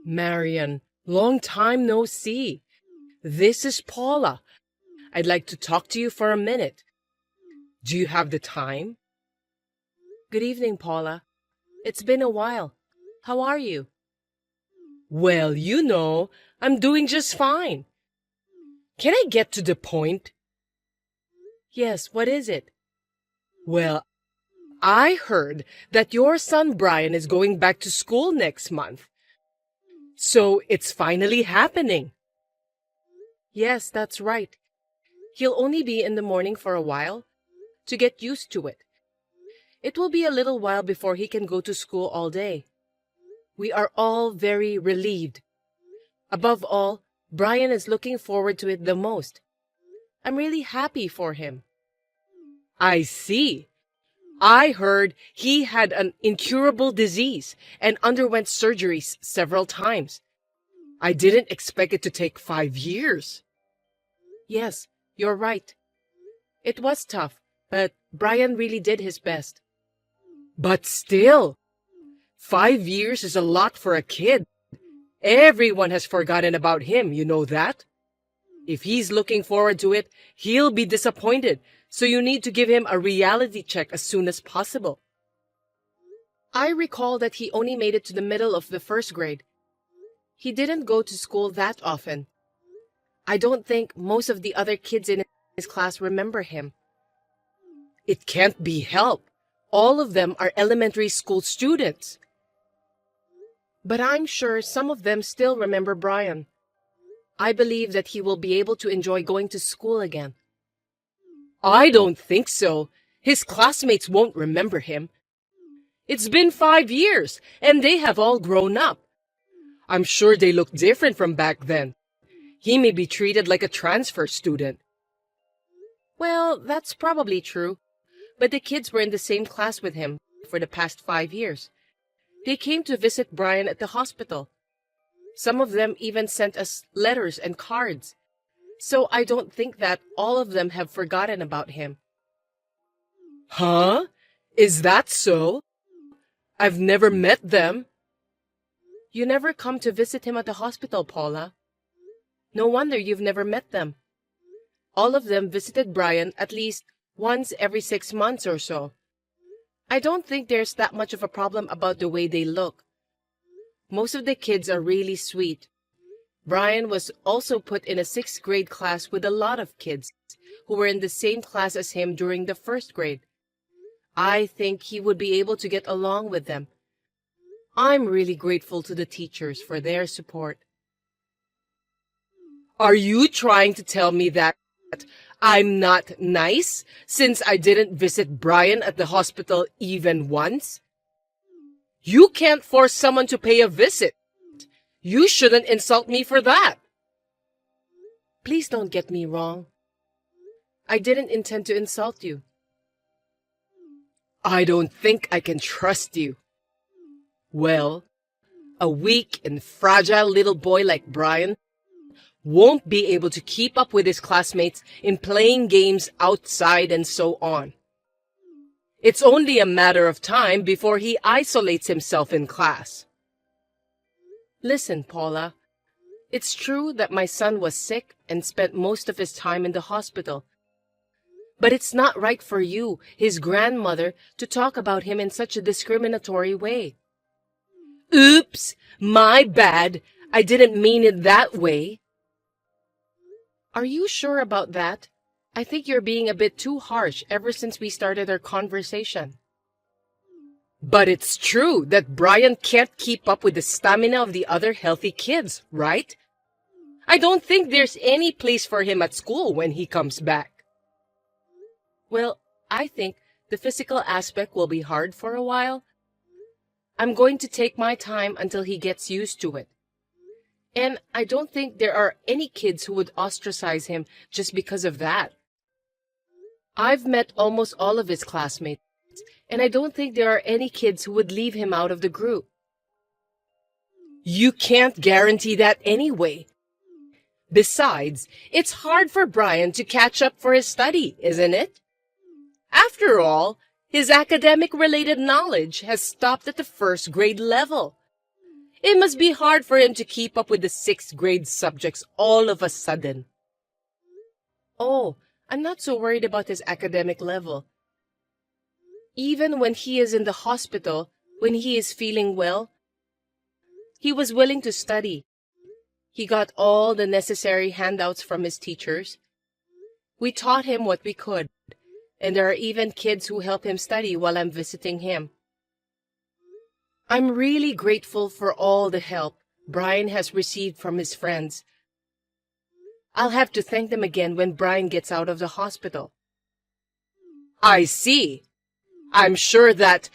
Marian, long time no see. This is Paula. I'd like to talk to you for a minute. Do you have the time? Good evening, Paula. It's been a while. How are you? Well, I'm doing just fine. Can I get to the point? Yes, what is it? Well, I heard that your son Brian is going back to school next month. So it's finally happening. Yes, that's right. He'll only be in the morning for a while to get used to it. It will be a little while before he can go to school all day. We are all very relieved. Above all, Brian is looking forward to it the most. I'm really happy for him. I see. I heard he had an incurable disease and underwent surgeries several times. I didn't expect it to take 5 years. Yes, you're right. It was tough, but Brian really did his best. But still, 5 years is a lot for a kid. Everyone has forgotten about him, you know that? If he's looking forward to it, he'll be disappointed, so you need to give him a reality check as soon as possible. I recall that he only made it to the middle of the first grade. He didn't go to school that often. I don't think most of the other kids in his class remember him. It can't be helped. All of them are elementary school students. But I'm sure some of them still remember Brian. I believe that he will be able to enjoy going to school again. I don't think so. His classmates won't remember him. It's been 5 years, and they have all grown up. I'm sure they look different from back then. He may be treated like a transfer student. Well, that's probably true. But the kids were in the same class with him for the past 5 years. They came to visit Brian at the hospital. Some of them even sent us letters and cards. So I don't think that all of them have forgotten about him. Huh? Is that so? I've never met them. You never come to visit him at the hospital, Paula. No wonder you've never met them. All of them visited Brian at least once every 6 months or so. I don't think there's that much of a problem about the way they look. Most of the kids are really sweet. Brian was also put in a 6th grade class with a lot of kids who were in the same class as him during the 1st grade. I think he would be able to get along with them. I'm really grateful to the teachers for their support. Are you trying to tell me that I'm not nice since I didn't visit Brian at the hospital even once? You can't force someone to pay a visit. You shouldn't insult me for that. Please don't get me wrong. I didn't intend to insult you. I don't think I can trust you. Well, a weak and fragile little boy like Brian won't be able to keep up with his classmates in playing games outside and so on. It's only a matter of time before he isolates himself in class. Listen, Paula, it's true that my son was sick and spent most of his time in the hospital. But it's not right for you, his grandmother, to talk about him in such a discriminatory way. Oops, my bad. I didn't mean it that way. Are you sure about that? I think you're being a bit too harsh ever since we started our conversation. But it's true that Brian can't keep up with the stamina of the other healthy kids, right? I don't think there's any place for him at school when he comes back. Well, I think the physical aspect will be hard for a while. I'm going to take my time until he gets used to it. And I don't think there are any kids who would ostracize him just because of that. I've met almost all of his classmates, and I don't think there are any kids who would leave him out of the group. You can't guarantee that anyway. Besides, it's hard for Brian to catch up for his study, isn't it? After all, his academic-related knowledge has stopped at the 1st grade level. It must be hard for him to keep up with the sixth grade subjects all of a sudden. Oh, I'm not so worried about his academic level. Even when he is in the hospital, when he is feeling well, he was willing to study. He got all the necessary handouts from his teachers. We taught him what we could, and there are even kids who help him study while I'm visiting him. I'm really grateful for all the help Brian has received from his friends. I'll have to thank them again when Brian gets out of the hospital. I see. I'm sure that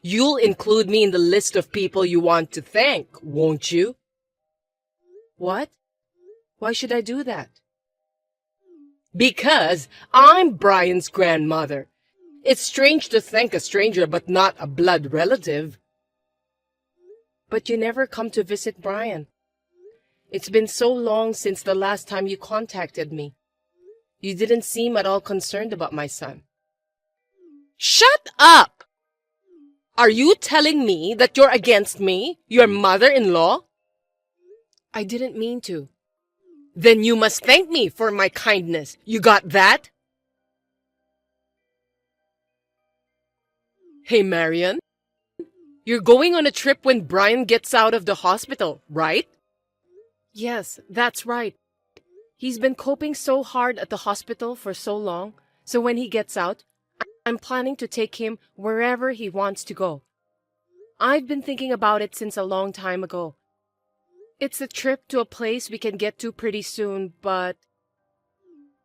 you'll include me in the list of people you want to thank, won't you? What? Why should I do that? Because I'm Brian's grandmother. It's strange to thank a stranger but not a blood relative. But you never come to visit Brian. It's been so long since the last time you contacted me. You didn't seem at all concerned about my son. Shut up! Are you telling me that you're against me, your mother-in-law? I didn't mean to. Then you must thank me for my kindness. You got that? Hey, Marian. You're going on a trip when Brian gets out of the hospital, right? Yes, that's right. He's been coping so hard at the hospital for so long, so when he gets out, I'm planning to take him wherever he wants to go. I've been thinking about it since a long time ago. It's a trip to a place we can get to pretty soon, but...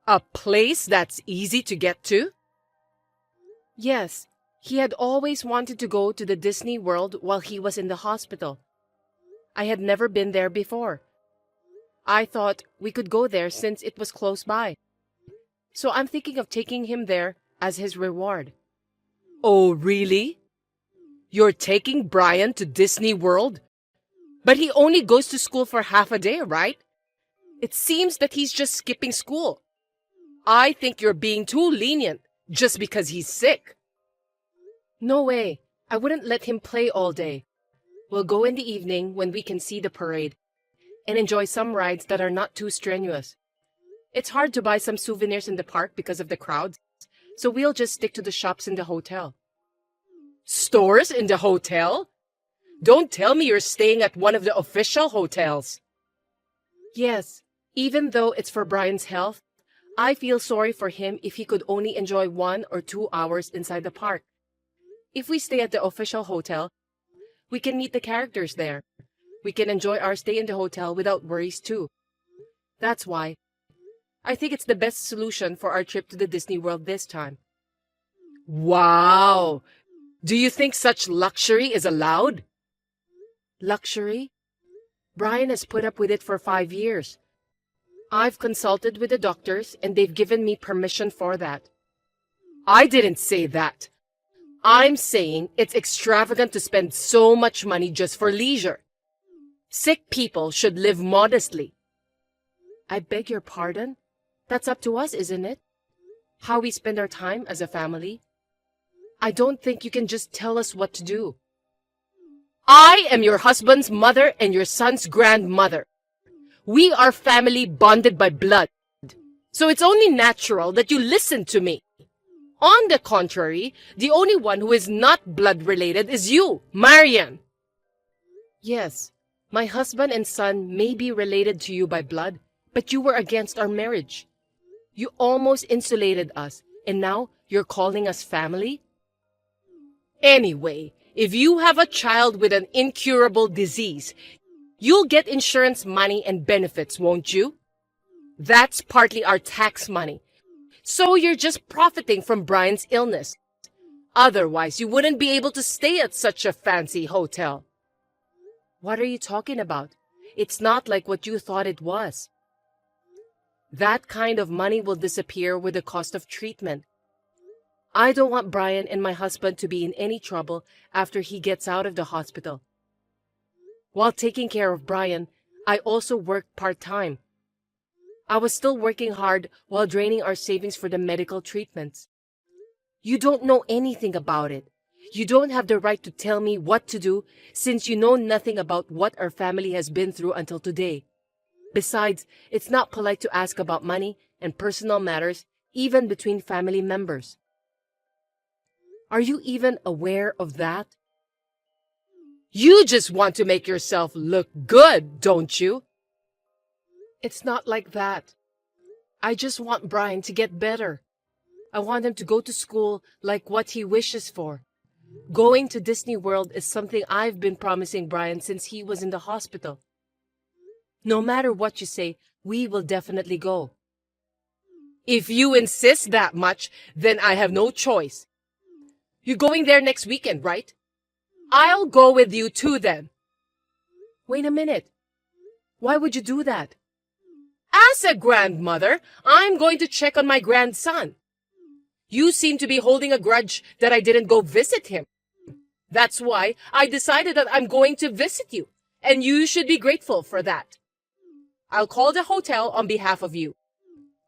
A place that's easy to get to? Yes, he had always wanted to go to the Disney World while he was in the hospital. I had never been there before. I thought we could go there since it was close by. So I'm thinking of taking him there as his reward. Oh, really? You're taking Brian to Disney World? But he only goes to school for half a day, right? It seems that he's just skipping school. I think you're being too lenient just because he's sick. No way. I wouldn't let him play all day. We'll go in the evening when we can see the parade and enjoy some rides that are not too strenuous. It's hard to buy some souvenirs in the park because of the crowds, so we'll just stick to the shops in the hotel. Stores in the hotel? Don't tell me you're staying at one of the official hotels. Yes, even though it's for Brian's health, I feel sorry for him if he could only enjoy 1 or 2 hours inside the park. If we stay at the official hotel, we can meet the characters there. We can enjoy our stay in the hotel without worries too. That's why I think it's the best solution for our trip to the Disney World this time. Wow! Do you think such luxury is allowed? Luxury? Brian has put up with it for 5 years. I've consulted with the doctors and they've given me permission for that. I didn't say that. I'm saying it's extravagant to spend so much money just for leisure. Sick people should live modestly. I beg your pardon? That's up to us, isn't it? How we spend our time as a family. I don't think you can just tell us what to do. I am your husband's mother and your son's grandmother. We are family bonded by blood. So it's only natural that you listen to me. On the contrary, the only one who is not blood related is you, Marian. Yes, my husband and son may be related to you by blood, but you were against our marriage. You almost insulated us, and now you're calling us family? Anyway, if you have a child with an incurable disease, you'll get insurance money and benefits, won't you? That's partly our tax money. So you're just profiting from Brian's illness. Otherwise, you wouldn't be able to stay at such a fancy hotel. What are you talking about? It's not like what you thought it was. That kind of money will disappear with the cost of treatment. I don't want Brian and my husband to be in any trouble after he gets out of the hospital. While taking care of Brian, I also worked part-time. I was still working hard while draining our savings for the medical treatments. You don't know anything about it. You don't have the right to tell me what to do since you know nothing about what our family has been through until today. Besides, it's not polite to ask about money and personal matters, even between family members. Are you even aware of that? You just want to make yourself look good, don't you? It's not like that. I just want Brian to get better. I want him to go to school like what he wishes for. Going to Disney World is something I've been promising Brian since he was in the hospital. No matter what you say, we will definitely go. If you insist that much, then I have no choice. You're going there next weekend, right? I'll go with you too then. Wait a minute. Why would you do that? As a grandmother, I'm going to check on my grandson. You seem to be holding a grudge that I didn't go visit him. That's why I decided that I'm going to visit you, and you should be grateful for that. I'll call the hotel on behalf of you.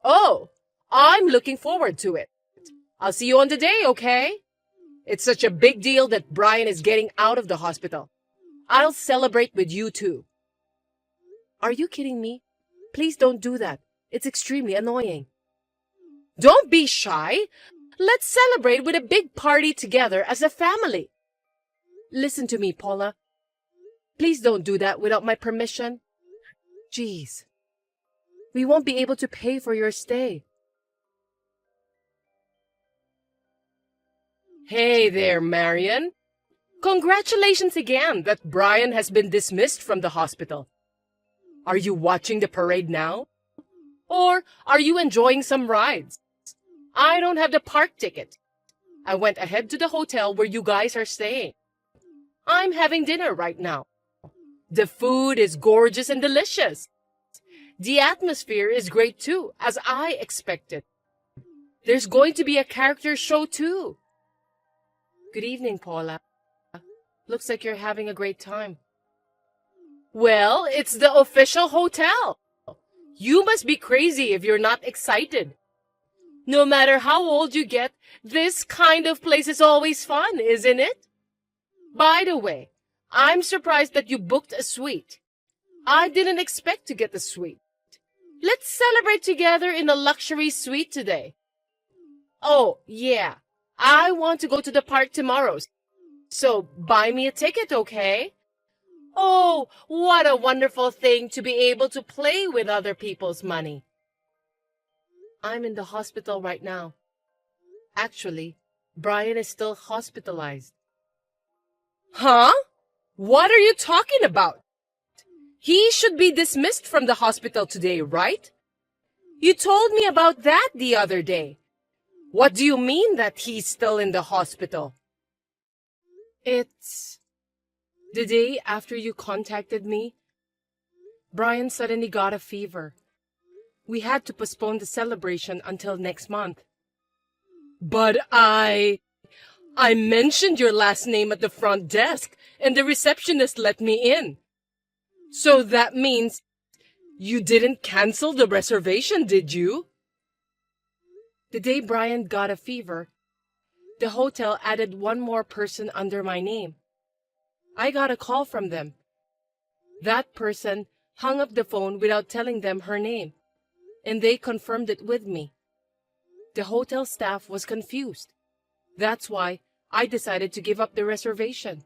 Oh, I'm looking forward to it. I'll see you on the day, okay? It's such a big deal that Brian is getting out of the hospital. I'll celebrate with you too. Are you kidding me? Please don't do that. It's extremely annoying. Don't be shy. Let's celebrate with a big party together as a family. Listen to me, Paula. Please don't do that without my permission. Jeez. We won't be able to pay for your stay. Hey there, Marian. Congratulations again that Brian has been dismissed from the hospital. Are you watching the parade now? Or are you enjoying some rides? I don't have the park ticket. I went ahead to the hotel where you guys are staying. I'm having dinner right now. The food is gorgeous and delicious. The atmosphere is great too, as I expected. There's going to be a character show too. Good evening, Paula. Looks like you're having a great time. Well, it's the official hotel. You must be crazy if you're not excited. No matter how old you get, this kind of place is always fun, isn't it? By the way, I'm surprised that you booked a suite. I didn't expect to get the suite. Let's celebrate together in a luxury suite today. Oh, yeah. I want to go to the park tomorrow, so buy me a ticket, okay? Oh, what a wonderful thing to be able to play with other people's money. I'm in the hospital right now. Actually, Brian is still hospitalized. Huh? What are you talking about? He should be dismissed from the hospital today, right? You told me about that the other day. What do you mean that he's still in the hospital? It's the day after you contacted me. Brian suddenly got a fever. We had to postpone the celebration until next month. But I mentioned your last name at the front desk, and the receptionist let me in. So that means you didn't cancel the reservation, did you? The day Brian got a fever, the hotel added one more person under my name. I got a call from them. That person hung up the phone without telling them her name, and they confirmed it with me. The hotel staff was confused. That's why I decided to give up the reservation.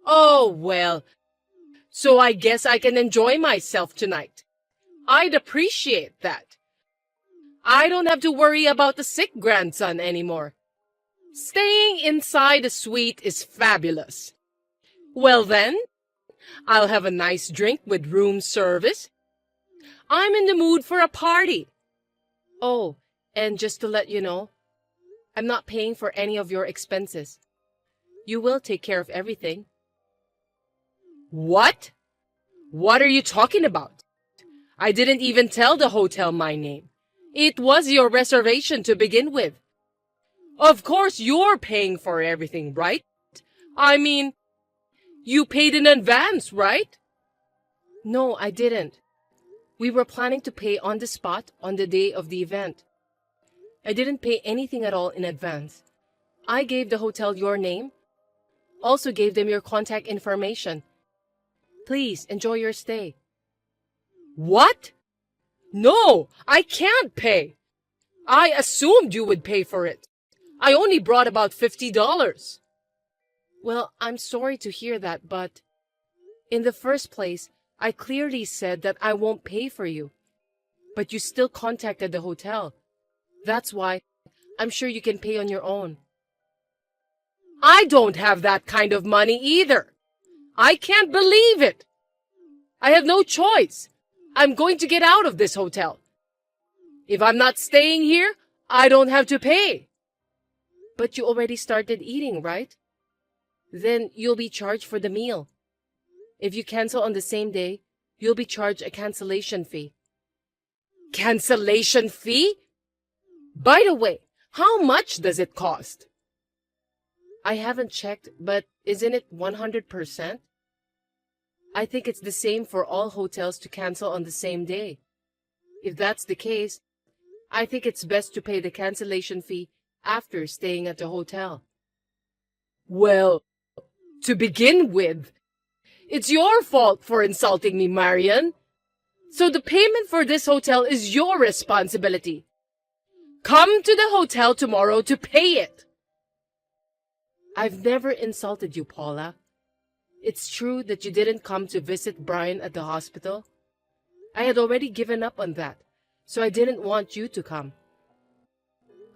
Oh, well, so I guess I can enjoy myself tonight. I'd appreciate that. I don't have to worry about the sick grandson anymore. Staying inside a suite is fabulous. Well then, I'll have a nice drink with room service. I'm in the mood for a party. Oh, and just to let you know, I'm not paying for any of your expenses. You will take care of everything. What? What are you talking about? I didn't even tell the hotel my name. It was your reservation to begin with. Of course you're paying for everything, right? I mean, you paid in advance, right? No, I didn't. We were planning to pay on the spot on the day of the event. I didn't pay anything at all in advance. I gave the hotel your name, also gave them your contact information. Please enjoy your stay. What? No, I can't pay. I assumed you would pay for it. I only brought about $50. Well, I'm sorry to hear that, but in the first place, I clearly said that I won't pay for you. But you still contacted the hotel. That's why I'm sure you can pay on your own. I don't have that kind of money either. I can't believe it. I have no choice. I'm going to get out of this hotel. If I'm not staying here, I don't have to pay. But you already started eating, right? Then you'll be charged for the meal. If you cancel on the same day, you'll be charged a cancellation fee. Cancellation fee? By the way, how much does it cost? I haven't checked, but isn't it 100%? I think it's the same for all hotels to cancel on the same day. If that's the case, I think it's best to pay the cancellation fee after staying at the hotel. Well, to begin with, it's your fault for insulting me, Marian. So the payment for this hotel is your responsibility. Come to the hotel tomorrow to pay it. I've never insulted you, Paula. It's true that you didn't come to visit Brian at the hospital. I had already given up on that, so I didn't want you to come.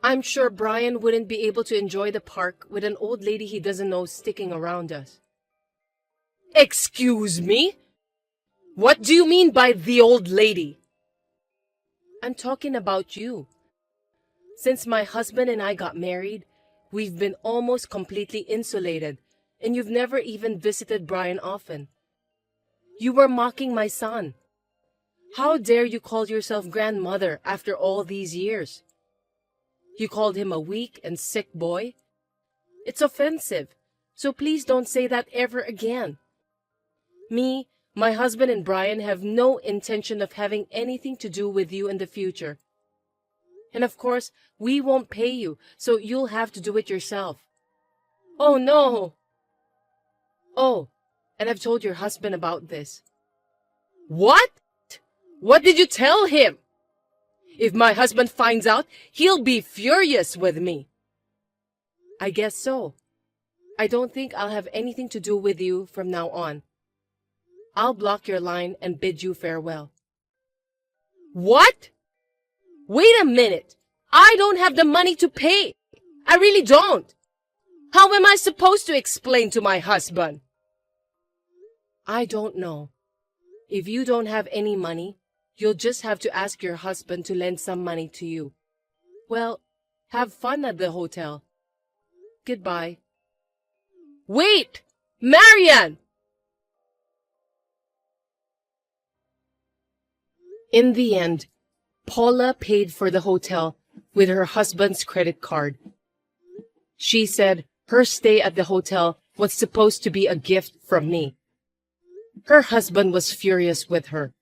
I'm sure Brian wouldn't be able to enjoy the park with an old lady he doesn't know sticking around us. Excuse me? What do you mean by the old lady? I'm talking about you. Since my husband and I got married, we've been almost completely insulated, and you've never even visited Brian often. You were mocking my son. How dare you call yourself grandmother after all these years? You called him a weak and sick boy? It's offensive, so please don't say that ever again. Me, my husband, and Brian have no intention of having anything to do with you in the future. And of course, we won't pay you, so you'll have to do it yourself. Oh no! Oh, and I've told your husband about this. What? What did you tell him? If my husband finds out, he'll be furious with me. I guess so. I don't think I'll have anything to do with you from now on. I'll block your line and bid you farewell. What? Wait a minute. I don't have the money to pay. I really don't. How am I supposed to explain to my husband? I don't know. If you don't have any money, you'll just have to ask your husband to lend some money to you. Well, have fun at the hotel. Goodbye. Wait! Marian! In the end, Paula paid for the hotel with her husband's credit card. She said her stay at the hotel was supposed to be a gift from me. Her husband was furious with her.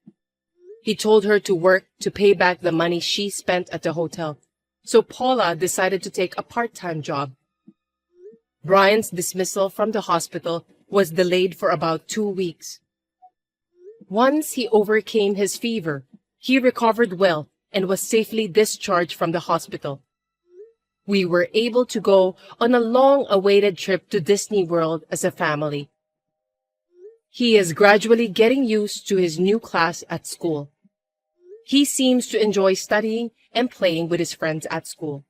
He told her to work to pay back the money she spent at the hotel, so Paula decided to take a part-time job. Brian's dismissal from the hospital was delayed for about 2 weeks. Once he overcame his fever, he recovered well and was safely discharged from the hospital. We were able to go on a long-awaited trip to Disney World as a family. He is gradually getting used to his new class at school. He seems to enjoy studying and playing with his friends at school.